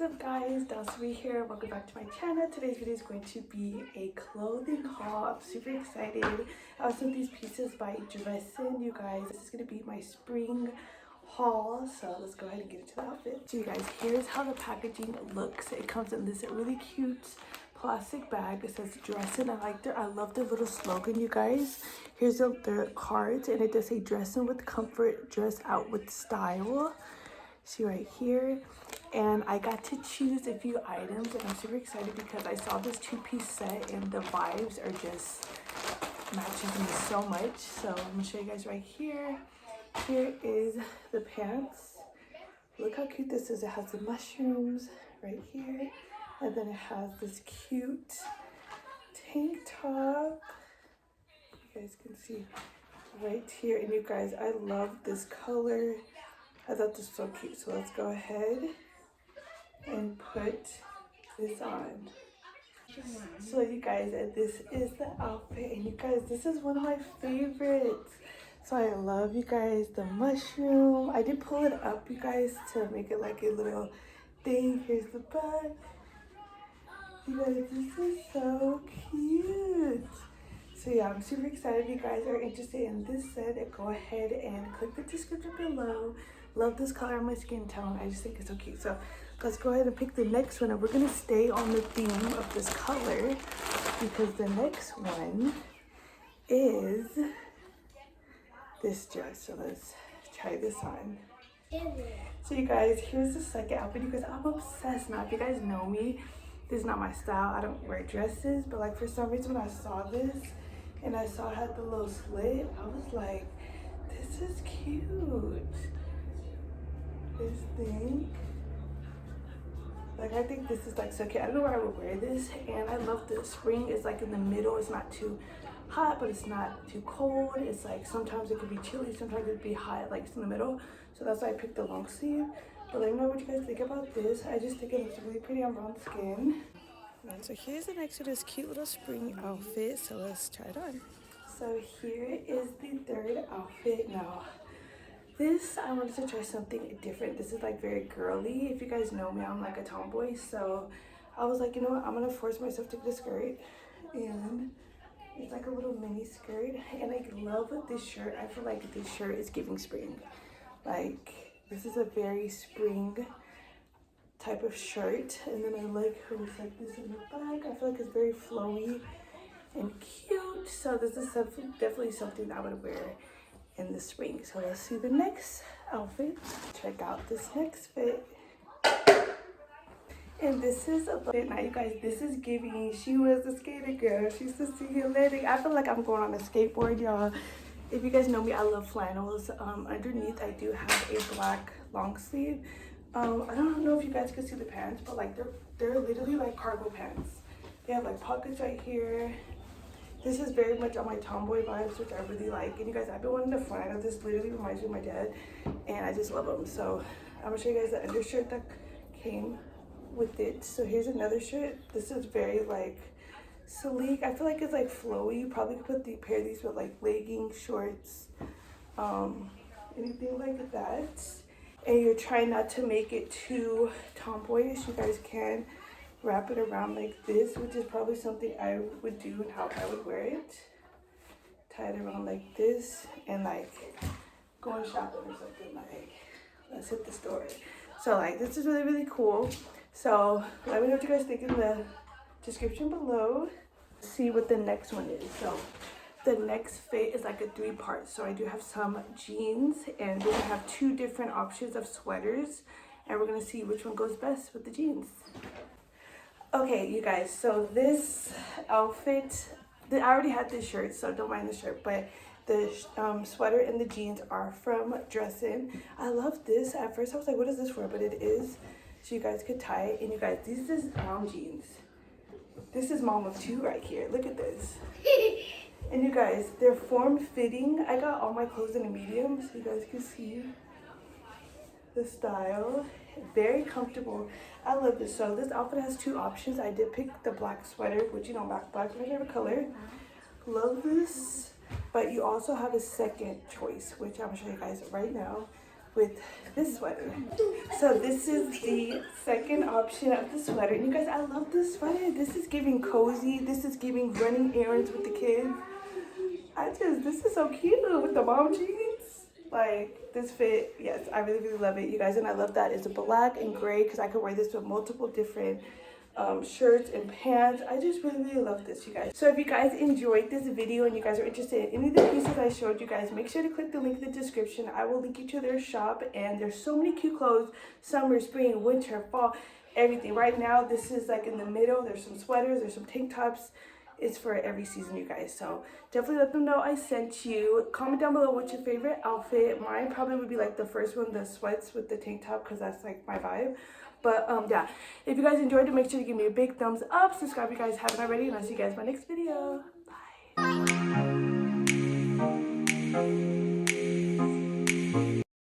up guys, Dassahmariee here. Welcome back to my channel. Today's video is going to be a clothing haul. I'm super excited. I also these pieces by Dressin, you guys. This is going to be my spring haul, so let's go ahead and get into the outfit. So you guys, here's how the packaging looks. It comes in this really cute plastic bag. It says Dressin. I love the little slogan, you guys. Here's the cards, and it does say Dressin with comfort, dress out with style. See right here. And I got to choose a few items, and I'm super excited because I saw this two-piece set and the vibes are just matching me so much. So I'm gonna show you guys right here. Here is the pants. Look how cute this is. It has the mushrooms right here, and then it has this cute tank top. You guys can see right here. And you guys, I love this color. I thought this was so cute. So let's go ahead and put this on. So you guys, this is the outfit, and you guys, this is one of my favorites. So I love, you guys, the mushroom. I did pull it up, you guys, to make it like a little thing. Here's the bag. You guys, this is so cute. So yeah, I'm super excited. If you guys are interested in this set, go ahead and click the description below. Love this color on my skin tone. I just think it's so cute. So let's go ahead and pick the next one, and we're gonna stay on the theme of this color because the next one is this dress. So let's try this on. So you guys, here's the second outfit. You guys, I'm obsessed now. If you guys know me, this is not my style. I don't wear dresses, but like for some reason when I saw this and I saw it had the little slit, I was like, this is cute. This thing, like, I think this is like so cute. I don't know where I would wear this, and I love the spring is like in the middle. It's not too hot, but it's not too cold. It's like sometimes it could be chilly, sometimes it could be hot, like it's in the middle. So that's why I picked the long sleeve. But let me know what you guys think about this. I just think it looks really pretty on brown skin. And so here's the next to this cute little spring outfit. So let's try it on. So here is the third outfit. Now this, I wanted to try something different. This is like very girly. If you guys know me, I'm like a tomboy. So I was like, you know what, I'm gonna force myself to get a skirt. And it's like a little mini skirt. And I love this shirt. I feel like this shirt is giving spring. Like, this is a very spring type of shirt. And then I like how it's like this in the back. I feel like it's very flowy and cute. So this is definitely something that I would wear in the spring. So let's see the next outfit. Check out this next fit. And this is a bit. Now you guys, this is giving, she was a skater girl, she's the athletic. I feel like I'm going on a skateboard, y'all. If you guys know me, I love flannels. Underneath I do have a black long sleeve. I don't know if you guys can see the pants, but like they're literally like cargo pants. They have like pockets right here. This is very much on my tomboy vibes, which I really like. And you guys, I've been wanting to flannel. This literally reminds me of my dad, and I just love them. So I'm gonna show you guys the undershirt that came with it. So here's another shirt. This is very like sleek. I feel like it's like flowy. You probably could pair these with like leggings, shorts, anything like that. And you're trying not to make it too tomboyish. You guys can wrap it around like this, which is probably something I would do and how I would wear it. Tie it around like this and like going shopping or something, like let's hit the store. So like this is really, really cool. So let me know what you guys think in the description below. See what the next one is. So the next fit is like a 3-part. So I do have some jeans, and we're gonna have 2 different options of sweaters, and we're gonna see which one goes best with the jeans. Okay, you guys, so this outfit, I already had this shirt, so don't mind the shirt, but the sweater and the jeans are from Dressin. I love this. At first I was like, what is this for? But it is, so you guys could tie it. And you guys, this is mom jeans. This is mom of 2 right here. Look at this. And you guys, they're form-fitting. I got all my clothes in a medium, so you guys can see the style. Very comfortable. I love this. So this outfit has 2 options. I did pick the black sweater, which, you know, black's my favorite color. Love this. But you also have a second choice, which I'm gonna show you guys right now. with this sweater. So this is the second option of the sweater. And you guys, I love this sweater. This is giving cozy. This is giving running errands with the kids. This is so cute with the mom jeans. Like, this fit, yes, I really, really love it, you guys. And I love that it's black and gray because I could wear this with multiple different shirts and pants. I just really, really love this, you guys. So if you guys enjoyed this video and you guys are interested in any of the pieces I showed you guys, make sure to click the link in the description. I will link you to their shop, and there's so many cute clothes: summer, spring, winter, fall, everything. Right now, this is like in the middle. There's some sweaters, there's some tank tops. It's for every season, you guys. So definitely let them know I sent you. Comment down below what's your favorite outfit. Mine probably would be like the first one, the sweats with the tank top, because that's like my vibe. But yeah, if you guys enjoyed it, make sure to give me a big thumbs up. Subscribe if you guys haven't already, and I'll see you guys in my next video. Bye.